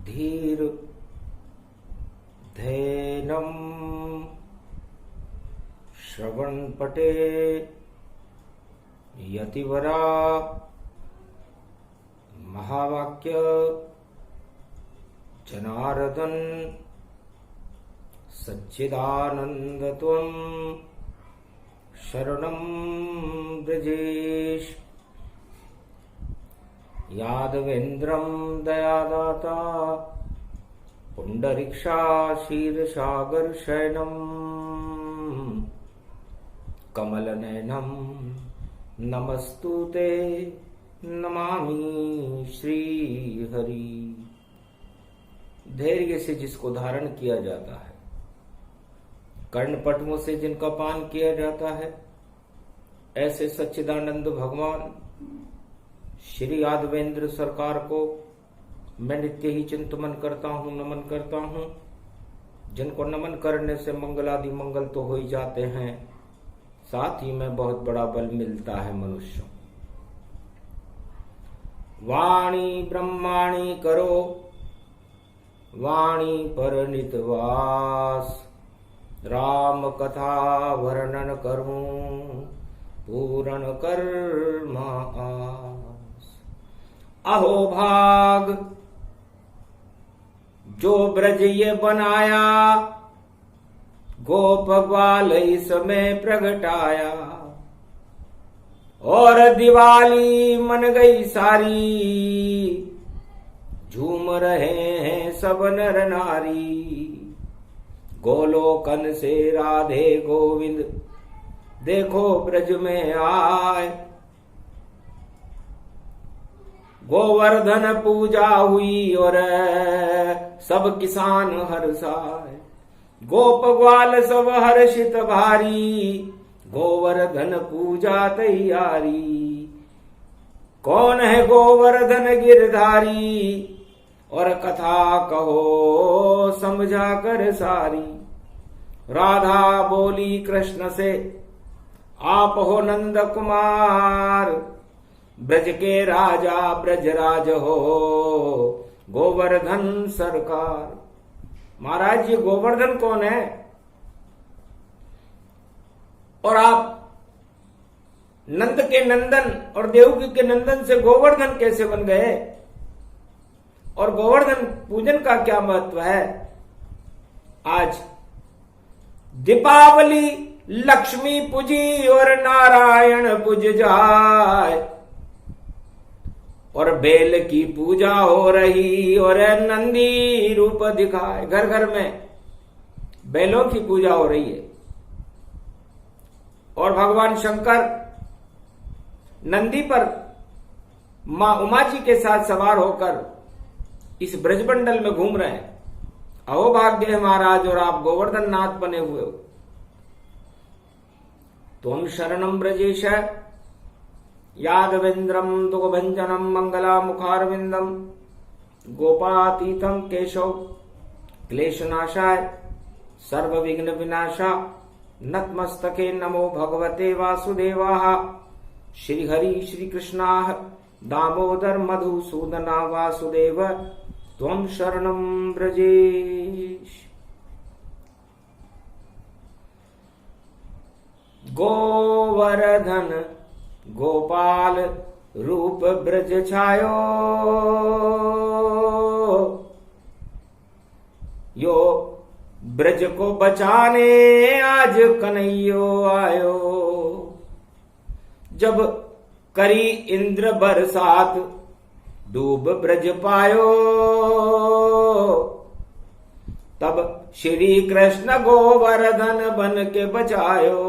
धीर धैनम श्रवणपटे यतिवरा महावाक्य जनार्दन सच्चिदानंदत्वं शरणं ब्रजेश। यादवेन्द्रं दयादाता पुंडरीक्षा क्षीरसागर शयनं कमलनयनं नमस्तुते नमामि श्रीहरि। धैर्य से जिसको धारण किया जाता है, कर्णपटुओं से जिनका पान किया जाता है, ऐसे सच्चिदानंद भगवान श्री यादवेंद्र सरकार को मैं नित्य ही चिंतन करता हूँ, नमन करता हूँ। जिनको नमन करने से मंगलादि मंगल तो हो ही जाते हैं, साथ ही में बहुत बड़ा बल मिलता है मनुष्य। वाणी ब्रह्माणी करो वाणी पर नितवास, राम कथा वर्णन करूं पूरण कर्म आस। अहो भाग जो ब्रज ये बनाया, गोप ग्वाल इसमें प्रगटाया। और दिवाली मन गई सारी, झूम रहे हैं सब नर नारी। गोलोकन से राधे गोविंद देखो ब्रज में आए। गोवर्धन पूजा हुई और सब किसान हर्षाए। गोप ग्वाल सब हर्षित भारी, गोवर्धन पूजा तैयारी। कौन है गोवर्धन गिरधारी, और कथा कहो समझा कर सारी। राधा बोली कृष्ण से आप हो नंद कुमार, ब्रज के राजा ब्रजराज हो गोवर्धन सरकार। महाराज ये गोवर्धन कौन है, और आप नंद के नंदन और देवकी के नंदन से गोवर्धन कैसे बन गए, और गोवर्धन पूजन का क्या महत्व है। आज दीपावली लक्ष्मी पूजी और नारायण पूज जाए, और बेल की पूजा हो रही और नंदी रूप दिखाए। घर घर में बेलों की पूजा हो रही है, और भगवान शंकर नंदी पर मां उमा जी के साथ सवार होकर इस ब्रजमंडल में घूम रहे हैं। अहो भाग्य है महाराज, और आप गोवर्धन नाथ बने हुए हो। त्वं शरणं ब्रजेश यादवेन्द्रम दुःखभंजनम मंगला मुखारविंदम। गोपातीतम केशव क्लेशनाशाय सर्व विघ्न विनाशा। नतमस्तके नमो भगवते वासुदेवाः। श्री हरि श्री कृष्णाः दामोदर मधुसूदना वासुदेव त्वं शरणं ब्रजेश। गोवर्धन गोपाल रूप ब्रज छायो, यो ब्रज को बचाने आज कन्हैयो आयो। जब करी इंद्र बरसात डूब ब्रज पायो, तब श्री कृष्ण गोवर्धन बन के बचायो।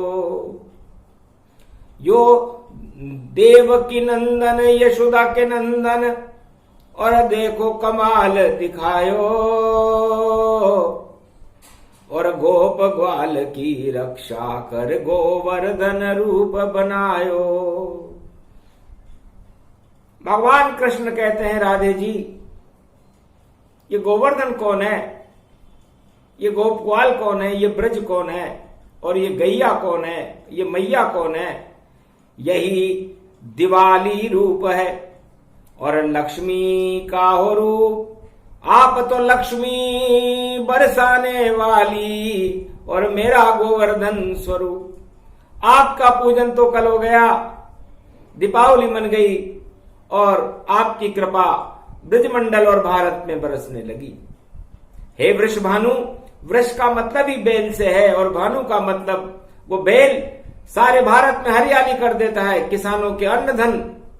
यो देव की नंदन यशोदा के नंदन, और देखो कमाल दिखायो। और गोप ग्वाल की रक्षा कर गोवर्धन रूप बनायो। भगवान कृष्ण कहते हैं राधे जी, ये गोवर्धन कौन है, ये गोप ग्वाल कौन है, ये ब्रज कौन है, और ये गैया कौन है, ये मैया कौन है। यही दिवाली रूप है और लक्ष्मी का हो रूप, आप तो लक्ष्मी बरसाने वाली और मेरा गोवर्धन स्वरूप। आपका पूजन तो कल हो गया, दीपावली मन गई और आपकी कृपा ब्रजमंडल और भारत में बरसने लगी। हे वृष भानु, वृष का मतलब ही बेल से है और भानु का मतलब वो बेल सारे भारत में हरियाली कर देता है, किसानों के अन्न धन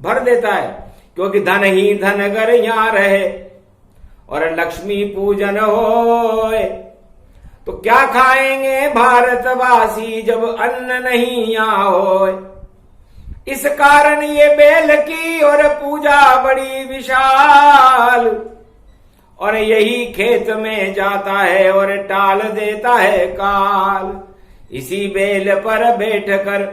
भर देता है, क्योंकि धन ही धन अगर यहां रहे और लक्ष्मी पूजन होए तो क्या खाएंगे भारतवासी जब अन्न नहीं यहां होए। इस कारण ये बेल की और पूजा बड़ी विशाल, और यही खेत में जाता है और टाल देता है काल। इसी बेल पर बैठकर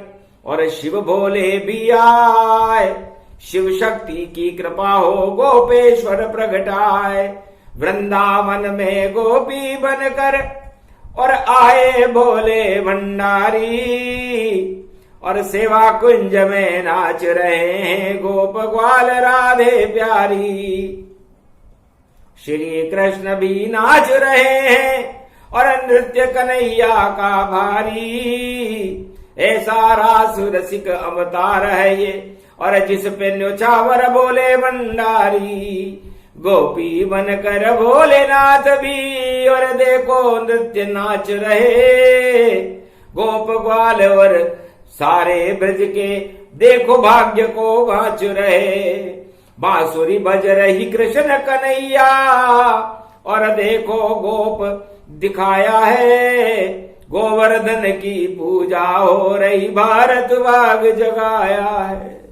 और शिव भोले भी आए, शिव शक्ति की कृपा हो गोपेश्वर प्रगटाए। वृंदावन में गोपी बनकर और आए भोले भंडारी, और सेवा कुंज में नाच रहे हैं गोप ग्वाल राधे प्यारी। श्री कृष्ण भी नाच रहे हैं और नृत्य कन्हैया का भारी। ऐसा रास रसिक अवतार है ये, और जिस पे न्योछावर भोले भंडारी। गोपी बनकर भोलेनाथ भी और देखो नृत्य नाच रहे। गोप ग्वाल और सारे ब्रज के देखो भाग्य को बाँच रहे। बांसुरी बज रही कृष्ण कन्हैया और देखो गोप दिखाया है। गोवर्धन की पूजा हो रही, भारत भाग जगाया है।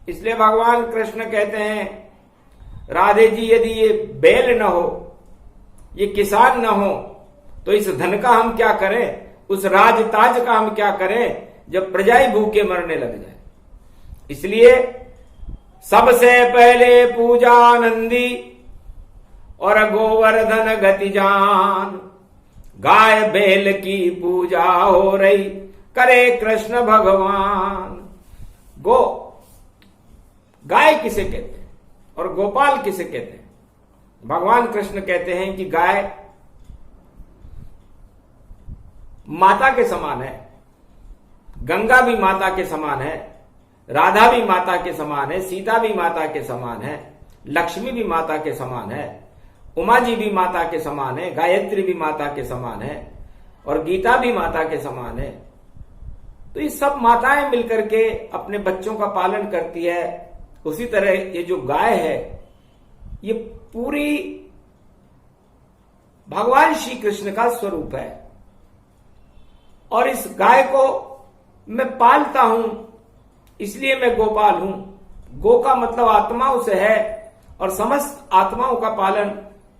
इसलिए भगवान कृष्ण कहते हैं, राधे जी यदि ये बेल न हो, ये किसान न हो, तो इस धन का हम क्या करें, उस राजताज का हम क्या करें जब प्रजाएं भूखे मरने लग जाए। इसलिए सबसे पहले पूजा नंदी और गोवर्धन गति जान। गाय बैल की पूजा हो रही, करे कृष्ण भगवान। गाय किसे कहते हैं और गोपाल किसे कहते हैं? भगवान कृष्ण कहते हैं कि गाय माता के समान है, गंगा भी माता के समान है, राधा भी माता के समान है, सीता भी माता के समान है, लक्ष्मी भी माता के समान है, उमा जी भी माता के समान है, गायत्री भी माता के समान है और गीता भी माता के समान है। तो ये सब माताएं मिलकर के अपने बच्चों का पालन करती है। उसी तरह ये जो गाय है, ये पूरी भगवान श्री कृष्ण का स्वरूप है। और इस गाय को मैं पालता हूं, इसलिए मैं गोपाल हूं। गो का मतलब आत्माओं से है और समस्त आत्माओं का पालन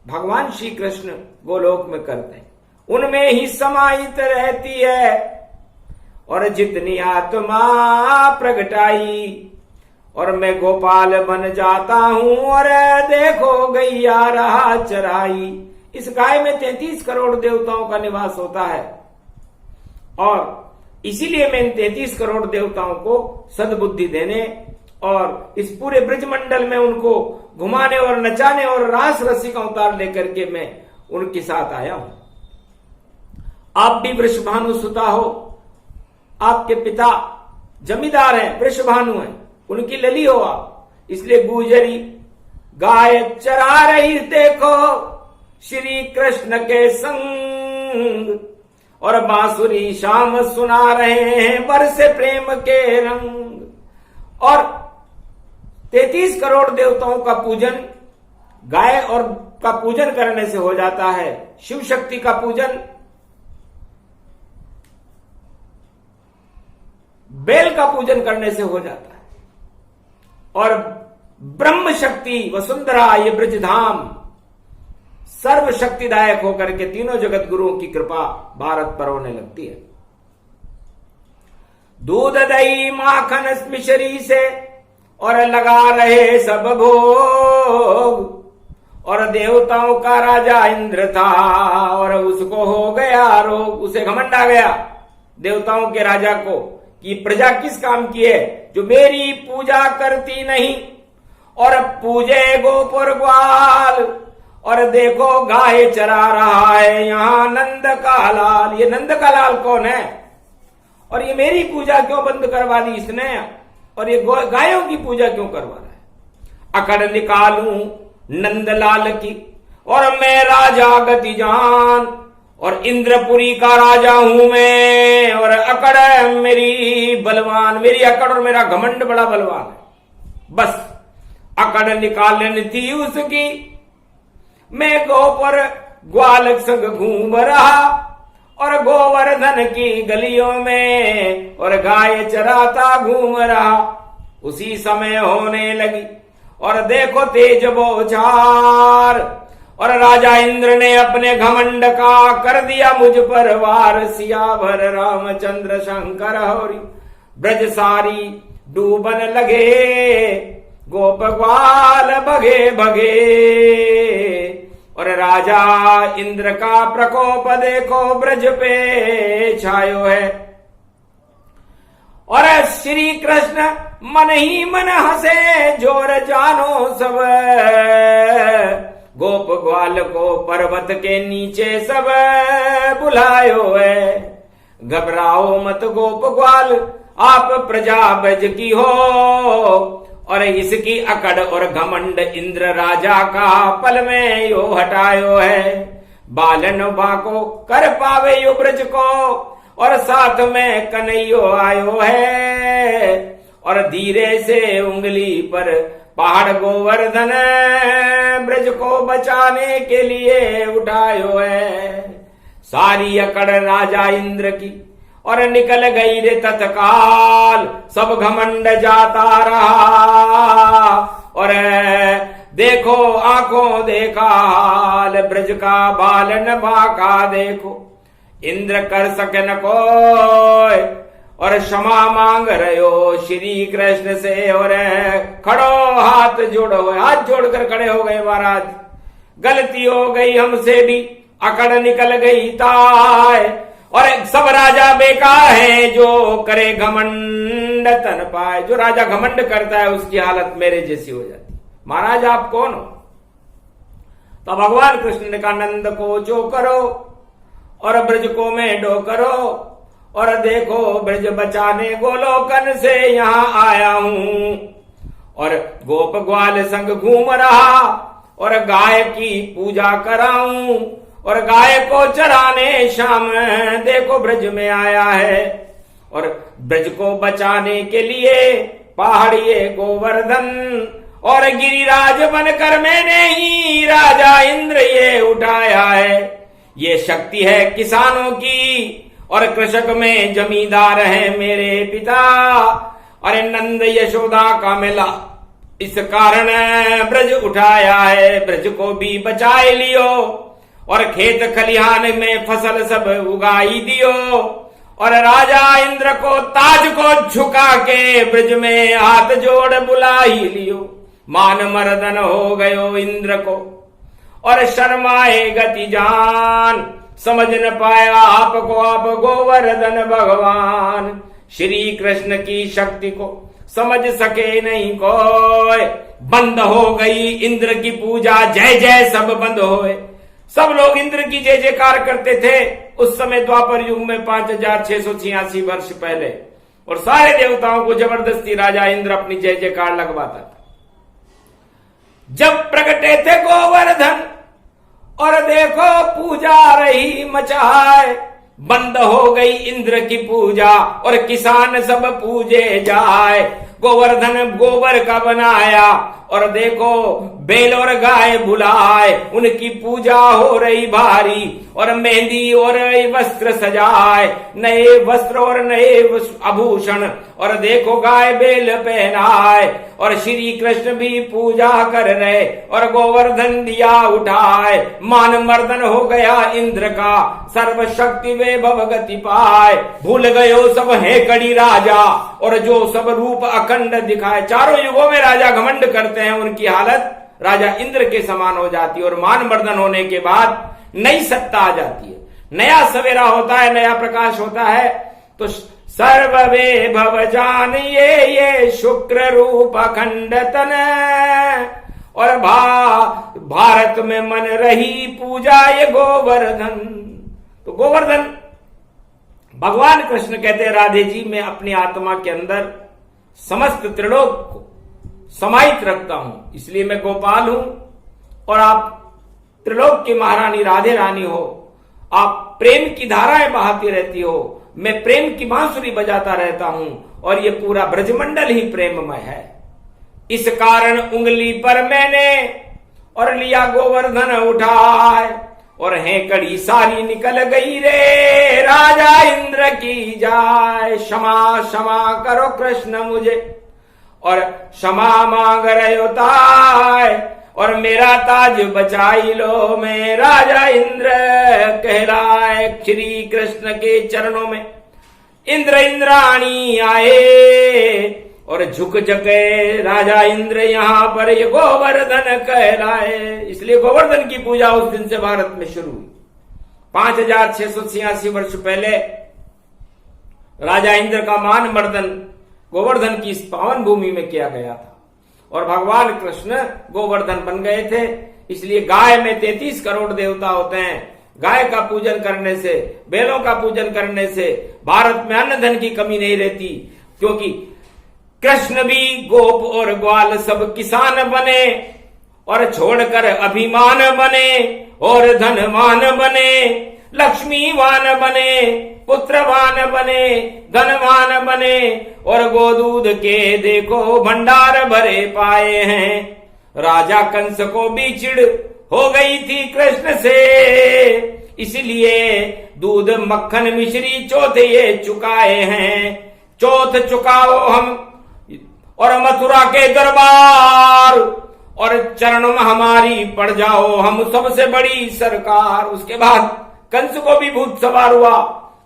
भगवान श्री कृष्ण गोलोक में करते हैं। उनमें ही समाहित रहती है और जितनी आत्मा प्रगटाई, और मैं गोपाल बन जाता हूं और देखो गैया रहा चराई। इस गाय में 33 करोड़ देवताओं का निवास होता है और इसीलिए मैं इन 33 करोड़ देवताओं को सद्बुद्धि देने और इस पूरे ब्रजमंडल में उनको घुमाने और नचाने और रास रसिक अवतार लेकर के मैं उनके साथ आया हूं। आप भी वृषभानु सुता हो, आपके पिता जमींदार हैं, वृषभानु हैं, उनकी लली हो आप, इसलिए गुजरी गाय चरा रही देखो श्री कृष्ण के संग, और बांसुरी शाम सुना रहे हैं बरसे प्रेम के रंग। और 33 करोड़ देवताओं का पूजन गाय और का पूजन करने से हो जाता है। शिव शक्ति का पूजन बेल का पूजन करने से हो जाता है। और ब्रह्म शक्ति वसुंधरा, ये ब्रजधाम सर्व शक्तिदायक होकर के तीनों जगत गुरुओं की कृपा भारत पर होने लगती है। दूध दही माखन मिश्री से और लगा रहे सब भोग, और देवताओं का राजा इंद्र था और उसको हो गया रोग। उसे घमंड आ गया देवताओं के राजा को कि प्रजा किस काम की है जो मेरी पूजा करती नहीं और पूजे गोपुर ग्वाल, और देखो गाय चरा रहा है यहाँ नंद का लाल। ये नंद का लाल कौन है? और ये मेरी पूजा क्यों बंद करवा दी इसने? और ये गायों की पूजा क्यों करवा रहा है? अकड़ निकालूं नंदलाल की और मैं राजा गति जान, और इंद्रपुरी का राजा हूं मैं, और अकड़ मेरी बलवान। मेरी अकड़ और मेरा घमंड बड़ा बलवान है। बस अकड़ निकालने थी उसकी, मैं गो पर ग्वाल संग घूम रहा और गोवर्धन की गलियों में और गाय चराता घूम रहा। उसी समय होने लगी और देखो तेज बौछार, और राजा इंद्र ने अपने घमंड का कर दिया मुझ पर वार। सियावर रामचंद्र शंकर हरि ब्रज सारी डूबन लगे, गोप ग्वाल भगे भगे। और राजा इंद्र का प्रकोप देखो ब्रज पे छायो है। और श्री कृष्ण मन ही मन हंसे जोर जानो सब, गोप ग्वाल को पर्वत के नीचे सब बुलायो है। घबराओ मत गोप ग्वाल आप प्रजा ब्रज की हो, और इसकी अकड़ और घमंड इंद्र राजा का पल में यो हटायो है। बालन बाको कर पावे यो ब्रज को, और साथ में कन्हैयो आयो है। और धीरे से उंगली पर पहाड़ गोवर्धन ब्रज को बचाने के लिए उठायो है। सारी अकड़ राजा इंद्र की और निकल गई रे तत्काल, सब घमंड जाता रहा। और देखो आंखों देखा हाल, ब्रज का बालन बाका देखो। इंद्र कर सके न कोई और क्षमा मांग रहो श्री कृष्ण से। और खड़ो हाथ जोड़ो, हाथ जोड़कर खड़े हो गए महाराज। गलती हो गई हमसे भी, अकड़ निकल गई ताय। और सब राजा बेकार है जो करे घमंड तन पाए। जो राजा घमंड करता है उसकी हालत मेरे जैसी हो जाती। महाराज आप कौन हो? तो भगवान कृष्ण ने कहा नंद को जो करो और ब्रज को मैं डो करो। और देखो ब्रज बचाने गोलोकन से यहाँ आया हूं, और गोप ग्वाल संग घूम रहा और गाय की पूजा कराऊं। और गाय को चराने शाम देखो ब्रज में आया है। और ब्रज को बचाने के लिए पहाड़िए गोवर्धन और गिरिराज बनकर मैंने ही राजा इंद्र ये उठाया है। ये शक्ति है किसानों की और कृषक में जमींदार है मेरे पिता। अरे नंद यशोदा का मेला इस कारण ब्रज उठाया है। ब्रज को भी बचाए लियो और खेत खलिहान में फसल सब उगाई दियो। और राजा इंद्र को ताज को झुका के ब्रज में हाथ जोड़ बुला ही लियो। मान मर्दन हो गयो इंद्र को और शर्माए गति जान। समझ न पाया आपको आप गोवर्धन भगवान। श्री कृष्ण की शक्ति को समझ सके नहीं कोई। बंद हो गई इंद्र की पूजा, जय जय सब बंद होए। सब लोग इंद्र की जय जयकार करते थे उस समय द्वापर युग में 5686 वर्ष पहले। और सारे देवताओं को जबरदस्ती राजा इंद्र अपनी जय जयकार लगवाता था। जब प्रगटे थे गोवर्धन और देखो पूजा रही मचाए। बंद हो गई इंद्र की पूजा और किसान सब पूजे जाए। गोवर्धन गोबर का बनाया और देखो बैल और गाय बुलाए। उनकी पूजा हो रही भारी और मेहंदी और वस्त्र सजाए। नए वस्त्र और नए आभूषण और देखो गाय बैल पहनाए। और श्री कृष्ण भी पूजा कर रहे और गोवर्धन दिया उठाए। मान मर्दन हो गया इंद्र का, सर्वशक्ति वैभव गति पाए। भूल गयो सब है कड़ी राजा और जो सब रूप अखंड दिखाए। चारों युगों में राजा घमंड करते हैं, उनकी हालत राजा इंद्र के समान हो जाती है। और मान मर्दन होने के बाद नई सत्ता आ जाती है, नया सवेरा होता है, नया प्रकाश होता है। तो सर्व वैभव जानिए ये शुक्र रूप अखंड तन और भारत में मन रही पूजा ये गोवर्धन। तो गोवर्धन भगवान कृष्ण कहते हैं, राधे जी मैं अपनी आत्मा के अंदर समस्त त्रिलोक को समाहित रखता हूं, इसलिए मैं गोपाल हूं और आप त्रिलोक की महारानी राधे रानी हो। आप प्रेम की धाराएं बहाती रहती हो, मैं प्रेम की बांसुरी बजाता रहता हूं और ये पूरा ब्रजमंडल ही प्रेममय है। इस कारण उंगली पर मैंने और लिया गोवर्धन उठाए और हेकड़ी सारी निकल गई रे राजा इंद्र की जाए। क्षमा क्षमा करो कृष्ण मुझे और क्षमा मांग रहे ताय और मेरा ताज बचाई लो, मैं राजा इंद्र कहलाए। श्री कृष्ण के चरणों में इंद्र इंद्राणी आए और झुक झके राजा इंद्र यहां पर ये गोवर्धन कहलाए। इसलिए गोवर्धन की पूजा उस दिन से भारत में शुरू हुई। 5686 वर्ष पहले राजा इंद्र का मान मर्दन गोवर्धन की इस पावन भूमि में किया गया था और भगवान कृष्ण गोवर्धन बन गए थे। इसलिए गाय में 33 करोड़ देवता होते हैं। गाय का पूजन करने से, बैलों का पूजन करने से भारत में अन्न धन की कमी नहीं रहती, क्योंकि कृष्ण भी गोप और ग्वाल सब किसान बने और छोड़कर अभिमान बने और धनवान बने, लक्ष्मीवान बने, पुत्रवान बने, धनवान बने और गोदूध के देखो भंडार भरे पाए हैं। राजा कंस को भी चिढ़ हो गई थी कृष्ण से, इसलिए दूध मक्खन मिश्री चौथ ये चुकाए हैं। चौथ चुकाओ हम और मथुरा के दरबार और चरण में हमारी पड़ जाओ हम सबसे बड़ी सरकार। उसके बाद कंस को भी भूत सवार हुआ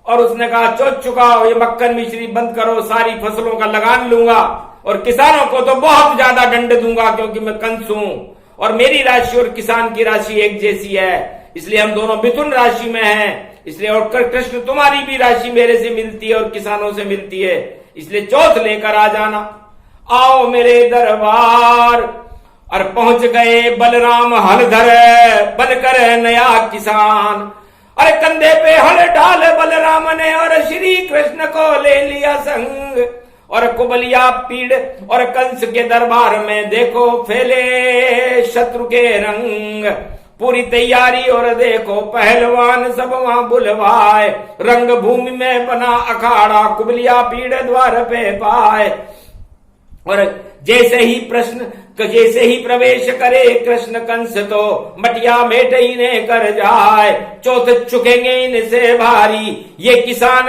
और उसने कहा चौथ चुकाओ, ये मक्खन मिश्री बंद करो, सारी फसलों का लगान लूंगा और किसानों को तो बहुत ज्यादा दंड दूंगा क्योंकि मैं कंस हूं और मेरी राशि और किसान की राशि एक जैसी है, इसलिए हम दोनों मिथुन राशि में हैं। इसलिए और कृष्ण तुम्हारी भी राशि मेरे से मिलती है और किसानों से मिलती है, इसलिए चौथ लेकर आ जाना। आओ मेरे दरबार। और पहुंच गए बलराम हलधर बनकर नया किसान। अरे कंधे पे हल डाल बलराम ने और श्री कृष्ण को ले लिया संग और कुबलिया पीड़ और कंस के दरबार में देखो फैले शत्रु के रंग। पूरी तैयारी और देखो पहलवान सब वहां बुलवाए, रंग भूमि में बना अखाड़ा कुबलिया पीड़ द्वार पे पाए। और जैसे ही प्रवेश करे कृष्ण कंस तो मटिया मेट ही ने कर जाए। चौथ चुकेंगे इनसे भारी ये किसान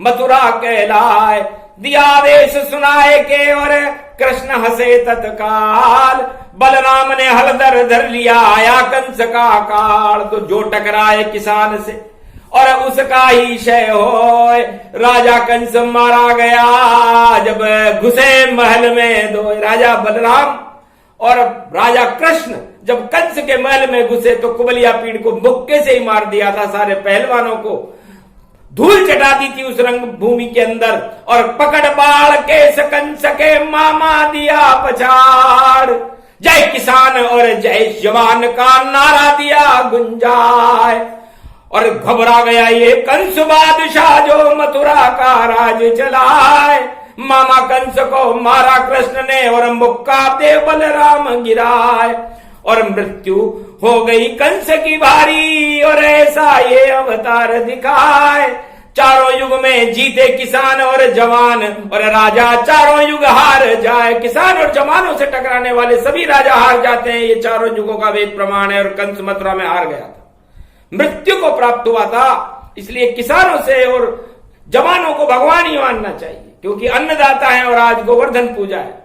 मथुरा कहलाए। दिया आदेश सुनाए के और कृष्ण हंसे तत्काल। बलराम ने हलधर धर लिया आया कंस का काल। तो जो टकराए किसान से और उसका ही क्षय होए। राजा कंस मारा गया जब घुसे महल में दो। राजा बलराम और राजा कृष्ण जब कंस के महल में घुसे तो कुबलिया पीड़ को मुक्के से ही मार दिया था। सारे पहलवानों को धूल चटा दी थी उस रंग भूमि के अंदर और पकड़ बाल के कंस के मामा दिया पछाड़। जय किसान और जय जवान का नारा दिया गुंजाए। और घबरा गया ये कंस बादशाह जो मथुरा का राज चलाए। मामा कंस को मारा कृष्ण ने और मुक्का दे बलराम गिराए। और मृत्यु हो गई कंस की भारी और ऐसा ये अवतार दिखाए। चारों युग में जीते किसान और जवान और राजा चारों युग हार जाए। किसान और जवानों से टकराने वाले सभी राजा हार जाते हैं, ये चारों युगों का वेद प्रमाण है। और कंस मथुरा में हार गया था, मृत्यु को प्राप्त हुआ था। इसलिए किसानों से और जवानों को भगवान ही मानना चाहिए क्योंकि अन्नदाता है और आज गोवर्धन पूजा है।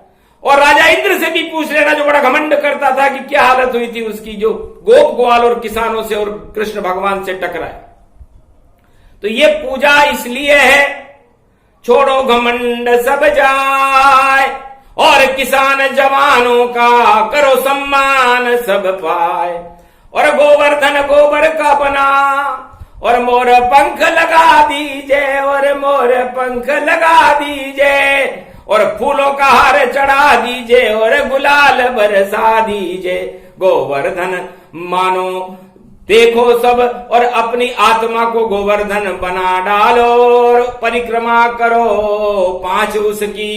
और राजा इंद्र से भी पूछ लेना जो बड़ा घमंड करता था कि क्या हालत हुई थी उसकी, जो गोप ग्वाल और किसानों से और कृष्ण भगवान से टकराए। तो ये पूजा इसलिए है छोड़ो घमंड सब जाए और किसान जवानों का करो सम्मान सब पाए। और गोवर्धन गोबर का बना और मोर पंख लगा दीजिए और मोर पंख लगा दीजिए और फूलों का हार चढ़ा दीजिए और गुलाल बरसा दीजिए। गोवर्धन मानो देखो सब और अपनी आत्मा को गोवर्धन बना डालो और परिक्रमा करो 5 उसकी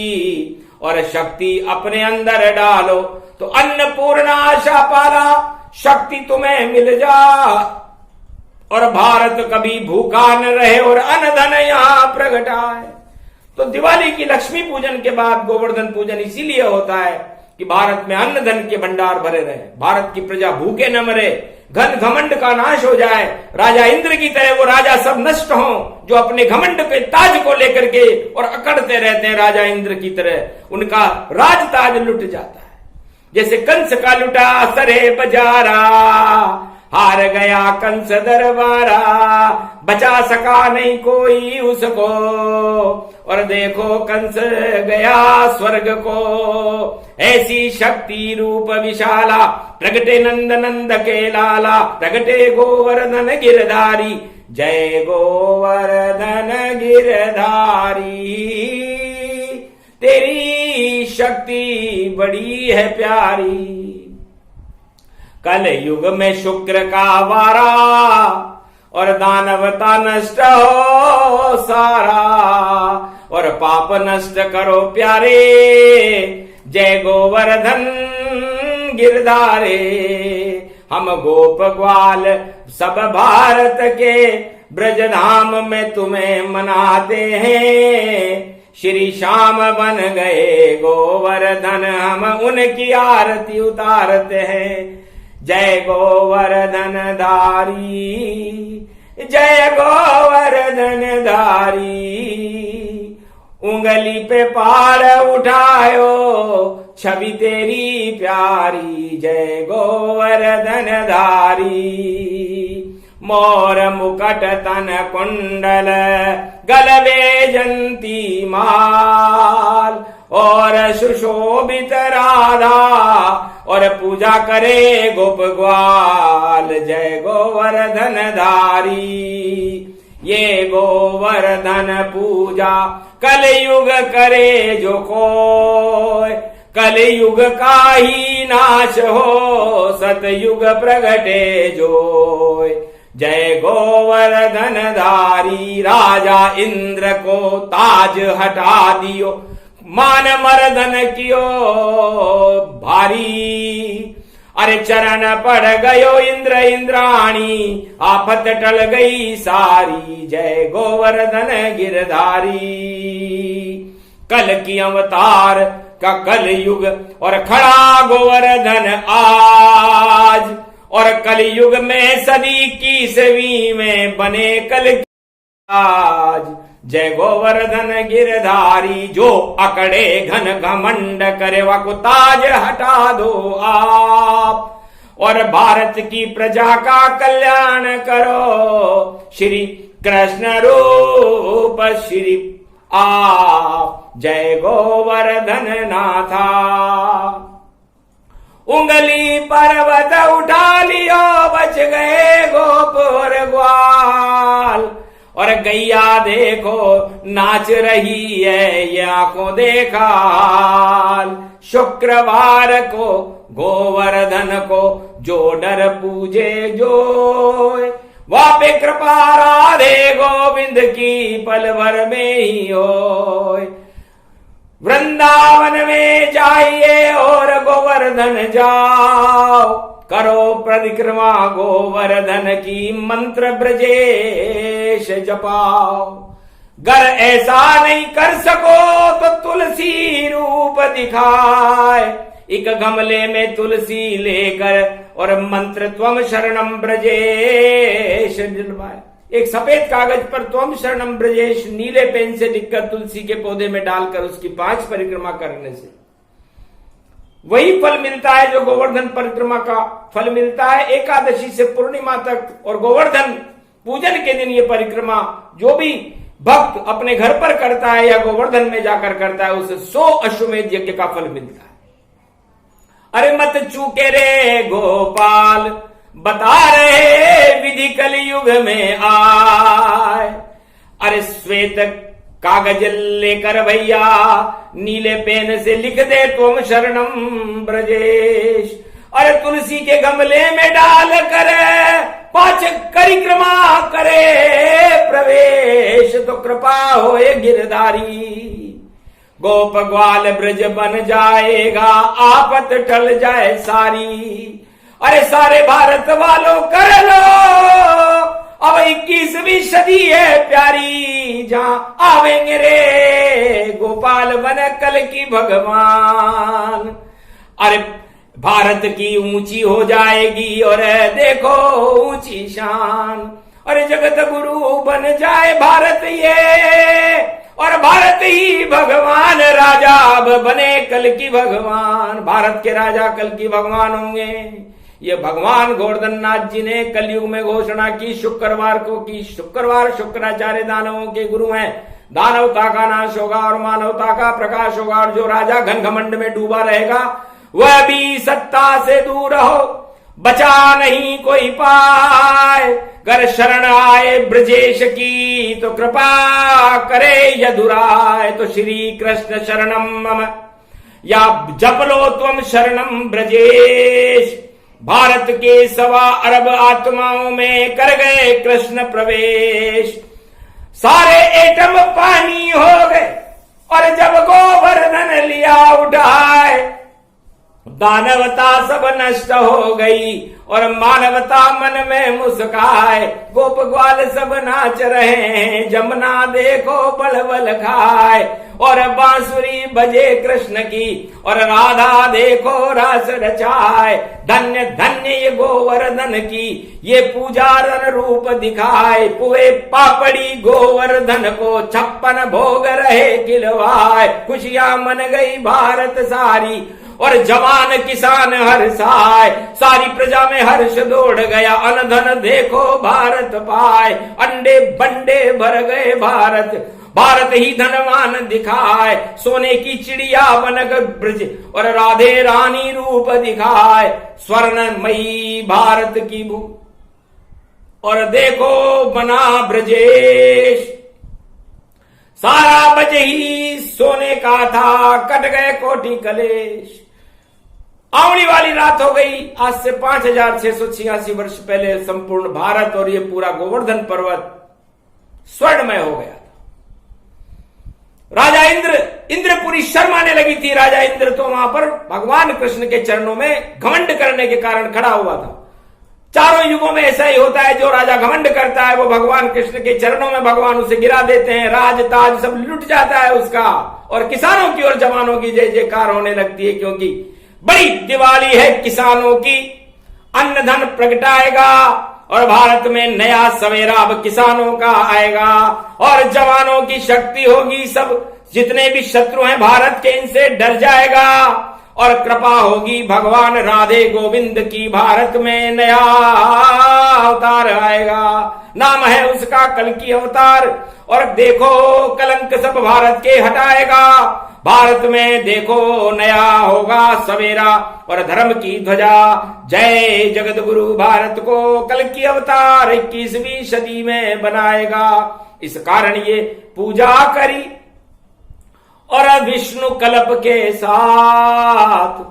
और शक्ति अपने अंदर डालो। तो अन्नपूर्णा आशा पाला शक्ति तुम्हें मिल जा और भारत कभी भूखा न रहे और अन्न धन यहां प्रगटाए। तो दिवाली की लक्ष्मी पूजन के बाद गोवर्धन पूजन इसीलिए होता है कि भारत में अन्न धन के भंडार भरे रहे, भारत की प्रजा भूखे न मरे, घन घमंड का नाश हो जाए, राजा इंद्र की तरह वो राजा सब नष्ट हों जो अपने घमंड के ताज को लेकर के और अकड़ते रहते हैं राजा इंद्र की तरह, उनका राज ताज लुट जाता है। जैसे कंस का लुटा सरे बजारा, हार गया कंस दरबारा, बचा सका नहीं कोई उसको, और देखो कंस गया स्वर्ग को। ऐसी शक्ति रूप विशाला प्रगटे नंद नंद के लाला, प्रगटे गोवर्धन गिरधारी, जय गोवर्धन गिरधारी। तेरी शक्ति बड़ी है प्यारी। कल युग में शुक्र का वारा और दानवता नष्ट हो सारा, और पाप नष्ट करो प्यारे, जय गोवर्धन गिरधारे। हम गोप ग्वाल सब भारत के ब्रजधाम में तुम्हें मनाते हैं, श्री श्याम बन गए गोवर्धन हम उनकी आरती उतारते हैं। जय गोवर्धन धारी, जय गोवर्धन धारी। उंगली पे पार उठायो छवि तेरी प्यारी, जय गोवर्धन धारी। मोर मुकट तन कुंडल गलवे जंती माल, और सुशोभित राधा और पूजा करे गोप ग्वाल, जय गोवर्धन धारी। ये गोवर्धन पूजा कलयुग करे जो कोय, कलयुग का ही नाश हो सतयुग प्रगटे जोय। जय गोवर्धन धारी। राजा इंद्र को ताज हटा दियो, मान मर्दन कियो भारी। अरे चरण पड़ गयो इंद्र इंद्राणी, आफत टल गई सारी, जय गोवर्धन गिरधारी। कल की अवतार का कल युग और खड़ा गोवर्धन आज, और कलयुग में सदी की सवी में बने कल की आज, जय गोवर्धन गिरधारी। जो अकड़े घन घमंड करे वाको ताज हटा दो आप, और भारत की प्रजा का कल्याण करो, श्री कृष्ण रूप श्री आप, जय गोवर्धन नाथा। उंगली पर्वत उठा लियो बच गए गोप और ग्वाल, और गैया देखो नाच रही है ये आंखों देखा हाल। शुक्रवार को गोवर्धन को जो डर पूजे जोय, वापे कृपा राधे गोविंद की पल भर में ही होय। वृंदावन में जाइए और गोवर्धन जाओ, करो परिक्रमा गोवर्धन की मंत्र ब्रजेश जपाओ। गर ऐसा नहीं कर सको तो तुलसी रूप दिखाए, एक गमले में तुलसी लेकर और मंत्र त्वम शरणम ब्रजेश दिलवाए। एक सफेद कागज पर त्वम शरणम ब्रजेश नीले पेन से लिखकर तुलसी के पौधे में डालकर उसकी 5 परिक्रमा करने से वही फल मिलता है जो गोवर्धन परिक्रमा का फल मिलता है। एकादशी से पूर्णिमा तक और गोवर्धन पूजन के दिन ये परिक्रमा जो भी भक्त अपने घर पर करता है या गोवर्धन में जाकर करता है उसे 100 अश्वमेध यज्ञ का फल मिलता है। अरे मत चूके रे गोपाल, बता रहे विधि कलयुग में आए। अरे श्वेत कागज लेकर भैया नीले पेन से लिख दे तुम शरणम ब्रजेश। अरे तुलसी के गमले में डाल कर पांच परिक्रमा करे प्रवेश, तो कृपा होए गिरधारी। गोप ग्वाल ब्रज बन जाएगा, आफत टल जाए सारी। अरे सारे भारत वालों कर लो, अब 21वीं सदी है प्यारी, जहां आवेंगे रे गोपाल बन कल की भगवान। अरे भारत की ऊंची हो जाएगी और देखो ऊंची शान। अरे जगत गुरु बन जाए भारत ये, और भारत ही भगवान राजा अब बने कल की भगवान। भारत के राजा कल की भगवान होंगे। ये भगवान गोवर्धन नाथ जी ने कलयुग में घोषणा की शुक्रवार को की। शुक्रवार शुक्राचार्य दानवों के गुरु हैं। दानवता का नाश होगा और मानवता का प्रकाश होगा, और जो राजा घन घमंड में डूबा रहेगा वह भी सत्ता से दूर हो, बचा नहीं कोई पाए। कर शरण आए ब्रजेश की, तो कृपा करे यदुराय। तो श्री कृष्ण शरणम मम, या जप लो तुम शरणम ब्रजेश। भारत के 1.25 अरब आत्माओं में कर गए कृष्ण प्रवेश। सारे एटम पानी हो गए, और जब गोवर्धन लिया उठाए, दानवता सब नष्ट हो गई और मानवता मन में मुस्काए। गोप ग्वाल सब नाच रहे हैं, जमुना देखो बल बल खाए। और बांसुरी बजे कृष्ण की, और राधा देखो रास रचाए। धन्य धन्य ये गोवर्धन की, ये पूजारन रूप दिखाए। पुए पापड़ी गोवर्धन को 56 भोग रहे खिलवाए। खुशियां मन गई भारत सारी, और जवान किसान हर्षाए। सारी प्रजा में हर्ष दौड़ गया, अन्न धन देखो भारत पाए। अंडे बंडे भर गए भारत, भारत ही धनवान दिखाए। सोने की चिड़िया बनक ब्रज, और राधे रानी रूप दिखाए। स्वर्णमयी भारत की भू, और देखो बना ब्रजेश। सारा ब्रज ही सोने का था, कट गए कोटि कलेश। आने वाली रात हो गई। आज से 5686 वर्ष पहले संपूर्ण भारत और ये पूरा गोवर्धन पर्वत स्वर्णमय हो गया था। राजा इंद्रपुरी शर्माने लगी थी। राजा इंद्र तो वहां पर भगवान कृष्ण के चरणों में घमंड करने के कारण खड़ा हुआ था। चारों युगों में ऐसा ही होता है, जो राजा घमंड करता है वो भगवान कृष्ण के चरणों में भगवान उसे गिरा देते हैं। राज ताज सब लुट जाता है उसका, और किसानों की और जवानों की जय जयकार होने लगती है, क्योंकि बड़ी दिवाली है किसानों की। अन्न धन प्रगटाएगा, और भारत में नया सवेरा अब किसानों का आएगा। और जवानों की शक्ति होगी, सब जितने भी शत्रु हैं भारत के इनसे डर जाएगा। और कृपा होगी भगवान राधे गोविंद की, भारत में नया अवतार आएगा। नाम है उसका कल की अवतार। और देखो कलंक सब भारत के हटाएगा। भारत में देखो नया होगा सवेरा, और धर्म की ध्वजा जय जगत गुरु भारत को कल की अवतार 21वीं सदी में बनाएगा। इस कारण ये पूजा करी, और विष्णु कल्प के साथ,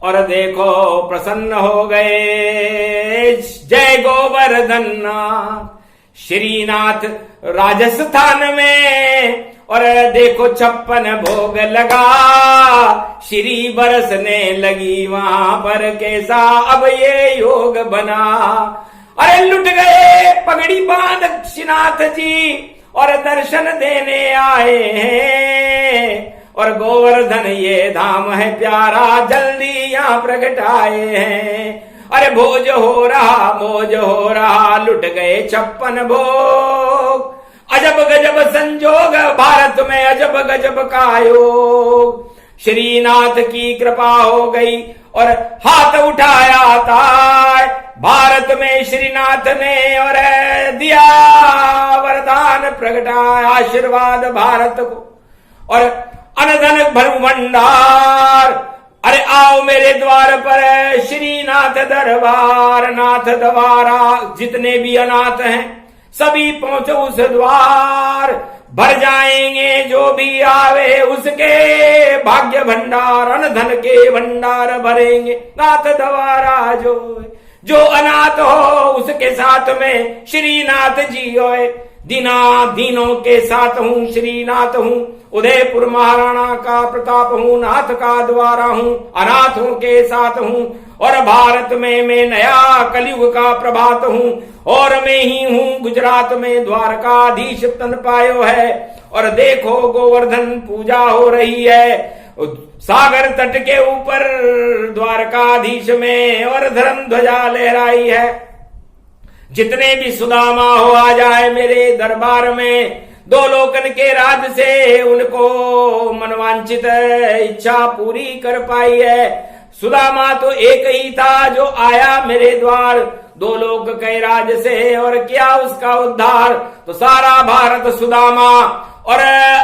और देखो प्रसन्न हो गए। जय गोवर्धन नाथ श्रीनाथ राजस्थान में, और देखो 56 भोग लगा। श्री बरसने लगी वहां पर, कैसा अब ये योग बना। अरे लुट गए पगड़ी बांध श्रीनाथ जी, और दर्शन देने आए हैं। और गोवर्धन ये धाम है प्यारा, जल्दी यहाँ प्रगटाए हैं। अरे भोज हो रहा मौज हो रहा, लुट गए 56 भोग। अजब गजब संजोग भारत में, अजब गजब का योग। श्रीनाथ की कृपा हो गई, और हाथ उठाया था भारत में श्रीनाथ ने, और दिया वरदान प्रगटाया आशीर्वाद भारत को। और अनधन भंडार, अरे आओ मेरे द्वार पर श्रीनाथ दरबार। नाथ द्वारा जितने भी अनाथ हैं सभी पहुंचो उस द्वार। भर जाएंगे जो भी आवे उसके भाग्य भंडार, अन धन के भंडार भरेंगे नाथ द्वारा जो अनाथ हो उसके साथ में श्रीनाथ जी होए। दीनों के साथ हूँ श्रीनाथ हूँ, उदयपुर महाराणा का प्रताप हूँ, नाथ का द्वारा हूँ, अनाथों के साथ हूँ। और भारत में मैं नया कलयुग का प्रभात हूँ, और मैं ही हूँ गुजरात में द्वारकाधीश तन पायो है। और देखो गोवर्धन पूजा हो रही है सागर तट के ऊपर द्वारकाधीश में, और धर्म ध्वजा लहराई है। जितने भी सुदामा हो आ जाए मेरे दरबार में, दो लोकन के राज से उनको मनवांचित इच्छा पूरी कर पाई है। सुदामा तो एक ही था जो आया मेरे द्वार, दो लोक के राज से, और किया उसका उद्धार। तो सारा भारत सुदामा, और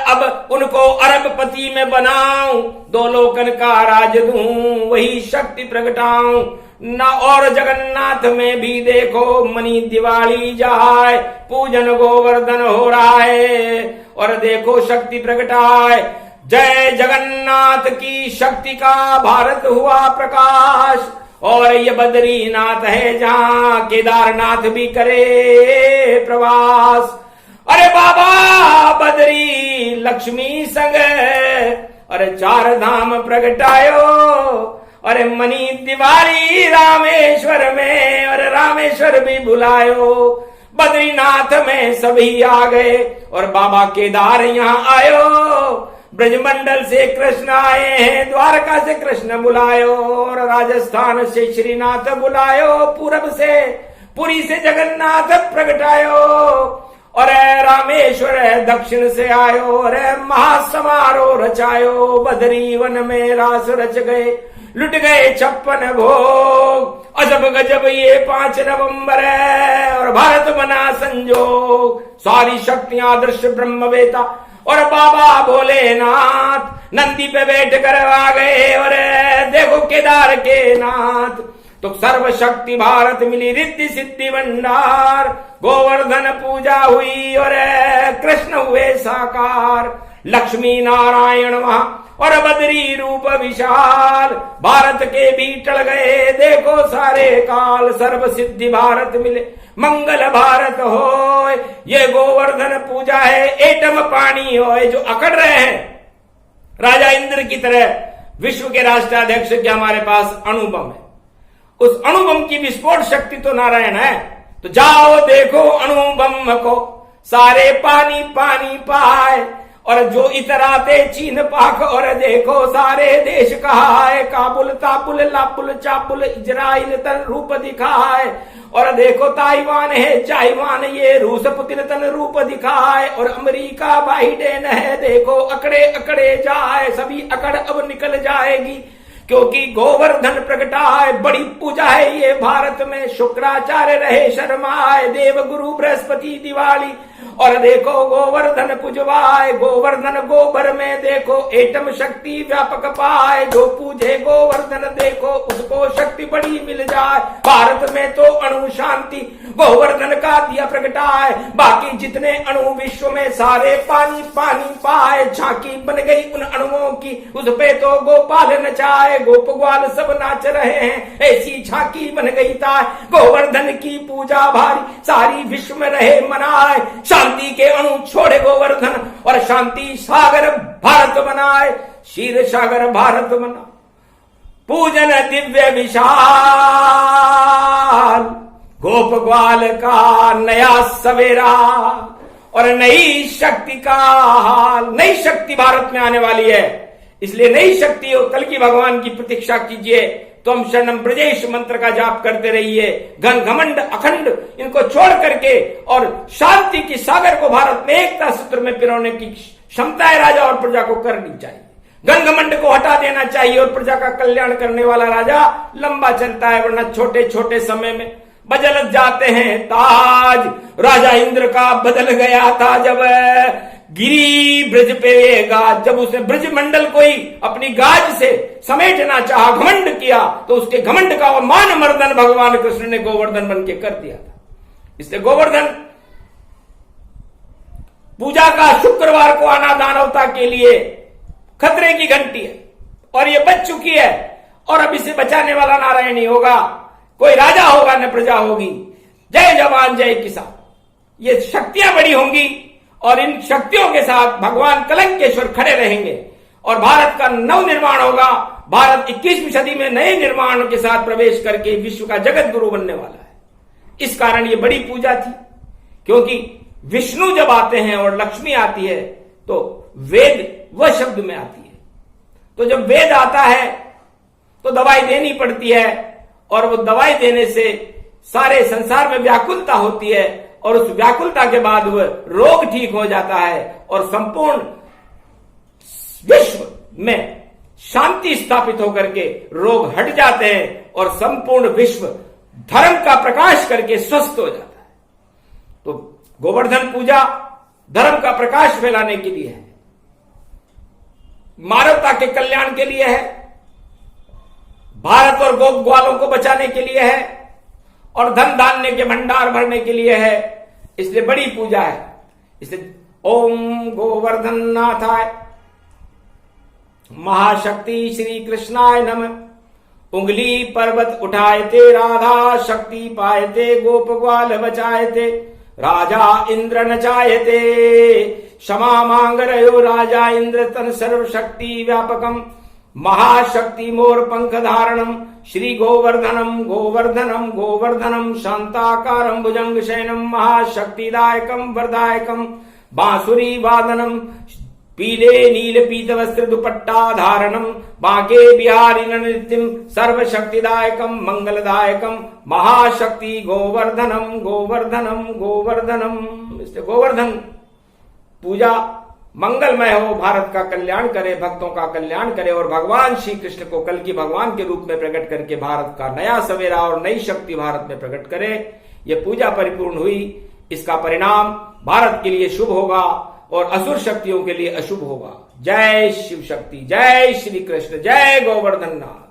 अब उनको अरबपति में बनाऊं, दो लोकन का राज दूं, वही शक्ति प्रगटाऊं ना। और जगन्नाथ में भी देखो मनी दिवाली जाए, पूजन गोवर्धन हो रहा है, और देखो शक्ति प्रगटाए। जय जगन्नाथ की शक्ति का भारत हुआ प्रकाश। और ये बद्रीनाथ है जहां केदारनाथ भी करे प्रवास। अरे बाबा बद्री लक्ष्मी संग, अरे चार धाम प्रगटायो, अरे मनी दिवाली रामेश्वर में, और रामेश्वर भी बुलायो। बद्रीनाथ में सभी आ गए, और बाबा केदार यहाँ आयो। ब्रजमंडल से कृष्ण आए हैं, द्वारका से कृष्ण बुलायो, और राजस्थान से श्रीनाथ बुलायो, पूरब से पुरी से जगन्नाथ प्रगटायो, और रामेश्वर दक्षिण से आयो, और महासमारोह रचायो। बद्री वन में रास रच गए, लुट गए 56 भोग। अजब गजब ये 5 नवंबर है, और भारत बना संजोग। सारी शक्तियां दृश्य ब्रह्मवेता, और बाबा भोलेनाथ नंदी पे बैठ कर आ गए, और देखो केदार के नाथ। तो सर्व शक्ति भारत मिली रिद्धि सिद्धि भंडार, गोवर्धन पूजा हुई और कृष्ण हुए साकार। लक्ष्मी नारायण वहां और बद्री रूप विशाल, भारत के भी टल गए देखो सारे काल। सर्व सिद्धि भारत मिले मंगल भारत हो, ये गोवर्धन पूजा है। एटम पानी हो जो अकड़ रहे हैं राजा इंद्र की तरह, विश्व के राष्ट्राध्यक्ष के हमारे पास अणुबम है। उस अणुबम की विस्फोट शक्ति तो नारायण है। तो जाओ देखो अणुबम को, सारे पानी पानी पाए। और जो इतराते चीन पाक और देखो सारे देश कहा है। काबुल ताबुल लापुल चापुल इजराइल तन रूप दिखाए। और देखो ताइवान है चाइवान ये रूस पुतिन तन रूप दिखाए। और अमेरिका बाइडेन है देखो अकड़े अकड़े जाए। सभी अकड़ अब निकल जाएगी क्योंकि गोवर्धन प्रगटाए। बड़ी पूजा है ये भारत में, शुक्राचार्य रहे शर्माए। देव गुरु बृहस्पति दिवाली और देखो गोवर्धन पूजवाए। गोवर्धन गोबर में देखो एटम शक्ति व्यापक पाए। जो पूजे गोवर्धन देखो उसको शक्ति बड़ी मिल जाए। भारत में तो अणु शांति गोवर्धन का दिया प्रगटाए। बाकी जितने अणु विश्व में सारे पानी पानी पाए। झांकी बन गई उन अणुओं की, उस पे तो गोपाल नचाए। गोप ग्वाल सब नाच रहे हैं, ऐसी झांकी बन गई था। गोवर्धन की पूजा भारी सारी विश्व में रहे मनाए। शांति के अणु छोड़े गोवर्धन और शांति सागर भारत बनाए। क्षीर सागर भारत बना, पूजन दिव्य विशाल। गोप ग्वाल का नया सवेरा और नई शक्ति का हाल। नई शक्ति भारत में आने वाली है, इसलिए नई शक्ति और कल की भगवान की प्रतीक्षा कीजिए। तुम शरणम ब्रजेश मंत्र का जाप करते रहिए। घन घमंड अखंड इनको छोड़ करके और शांति की सागर को भारत में एकता सूत्र में पिरोने की क्षमता है राजा और प्रजा को करनी चाहिए। घन घमंड को हटा देना चाहिए और प्रजा का कल्याण करने वाला राजा लंबा चलता है, वरना छोटे छोटे समय में बदल जाते हैं ताज। राजा इंद्र का बदल गया था जब गिरी ब्रज पे गाज, जब उसने ब्रज मंडल को ही अपनी गाज से समेटना चाहा, घमंड किया, तो उसके घमंड का मान मर्दन भगवान कृष्ण ने गोवर्धन बन के कर दिया था। इसलिए गोवर्धन पूजा का शुक्रवार को आना दानवता के लिए खतरे की घंटी है और ये बच चुकी है और अब इसे बचाने वाला नारायण ही होगा। कोई राजा होगा न प्रजा होगी। जय जवान जय किसान। ये शक्तियां बड़ी होंगी और इन शक्तियों के साथ भगवान कलंकेश्वर खड़े रहेंगे और भारत का नव निर्माण होगा। भारत 21वीं सदी में नए निर्माण के साथ प्रवेश करके विश्व का जगत गुरु बनने वाला है। इस कारण ये बड़ी पूजा थी, क्योंकि विष्णु जब आते हैं और लक्ष्मी आती है तो वेद वह शब्द में आती है। तो जब वेद आता है तो दवाई देनी पड़ती है और वो दवाई देने से सारे संसार में व्याकुलता होती है और उस व्याकुलता के बाद वह रोग ठीक हो जाता है और संपूर्ण विश्व में शांति स्थापित होकर के रोग हट जाते हैं और संपूर्ण विश्व धर्म का प्रकाश करके स्वस्थ हो जाता है। तो गोवर्धन पूजा धर्म का प्रकाश फैलाने के लिए है, मानवता के कल्याण के लिए है, भारत और गौ ग्वालों को बचाने के लिए है और धन धान्य के भंडार भरने के लिए है। इसलिए बड़ी पूजा है। इसलिए ओम गोवर्धन नाथाय महाशक्ति श्री कृष्णाय नमः। उंगली पर्वत उठाए थे राधा शक्ति पाए थे गोप ग्वाल बचाए थे राजा इंद्र नचाए थे क्षमा मांग रहो राजा इंद्र तन सर्व शक्ति व्यापकम महाशक्ति मोर पंख धारणम श्री गोवर्धनम गोवर्धनम गोवर्धनम शांताकारम भुजंग शयनम महाशक्तिदायकम वरदायकम बांसुरी वादनम पीले नील पीत वस्त्र दुपट्टा धारणम बाके बिहारी नृत्यम सर्व शक्तिदायकम मंगलदायकम महाशक्ति गोवर्धनम गोवर्धनम गोवर्धनम। इसलिए गोवर्धन पूजा मंगलमय हो, भारत का कल्याण करे, भक्तों का कल्याण करे और भगवान श्री कृष्ण को कल की भगवान के रूप में प्रकट करके भारत का नया सवेरा और नई शक्ति भारत में प्रकट करे। यह पूजा परिपूर्ण हुई, इसका परिणाम भारत के लिए शुभ होगा और असुर शक्तियों के लिए अशुभ होगा। जय शिव शक्ति, जय श्री कृष्ण, जय गोवर्धन नाथ।